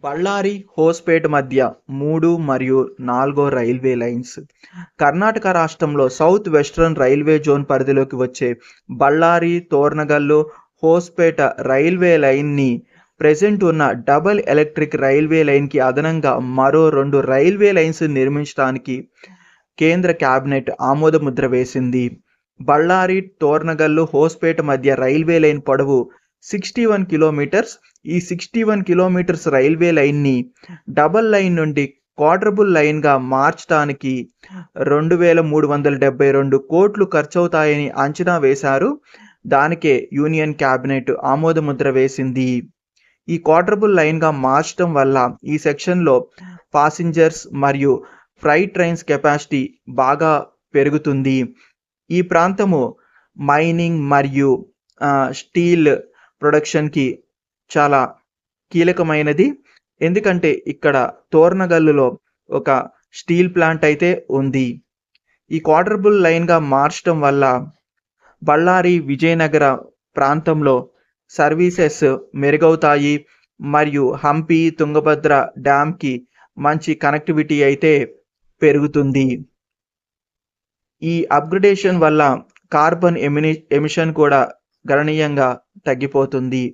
బళ్ళారి, హోస్పేట్ మధ్య 3 మరియు 4 railway lines. Karnataka రాష్ట్రంలో సౌత్ వెస్ట్రన్ రైల్వే జోన్ పరిధిలోకి వచ్చే బళ్ళారి, తోర్నగల్లు, హోస్పేట రైల్వే లైన్ని ప్రెజెంట్ ఉన్న డబుల్ ఎలక్ట్రిక్ రైల్వే లైన్కి అదనంగా మరో 2 రైల్వే లైన్స్ నిర్మించడానికి కేంద్ర కేబినెట్ ఆమోదముద్ర వేసింది. బళ్ళారి, తోర్నగల్లు, హోస్పేట మధ్య రైల్వే లైన్ పొడవు 61 కిలోమీటర్స్. ఈ 61 కిలోమీటర్స్ రైల్వే లైన్ని డబల్ లైన్ నుండి క్వాడ్రబుల్ లైన్గా మార్చడానికి 2,372 కోట్లు ఖర్చవుతాయని అంచనా వేశారు. దానికే యూనియన్ క్యాబినెట్ ఆమోదముద్ర వేసింది. ఈ క్వాడ్రబుల్ లైన్గా మార్చడం వల్ల ఈ సెక్షన్లో పాసింజర్స్ మరియు ఫ్రైట్ ట్రైన్స్ కెపాసిటీ బాగా పెరుగుతుంది. ఈ ప్రాంతము మైనింగ్ మరియు స్టీల్ ప్రొడక్షన్కి చాలా కీలకమైనది. ఎందుకంటే ఇక్కడ తోర్నగల్లులో ఒక స్టీల్ ప్లాంట్ అయితే ఉంది. ఈ క్వాడ్రబుల్ లైన్గా మార్చడం వల్ల బళ్ళారి, విజయనగర ప్రాంతంలో సర్వీసెస్ మెరుగవుతాయి మరియు హంపి, తుంగభద్ర డ్యామ్కి మంచి కనెక్టివిటీ అయితే పెరుగుతుంది. ఈ అప్గ్రేడేషన్ వల్ల కార్బన్ ఎమిషన్ కూడా గణనీయంగా తగ్గిపోతుంది.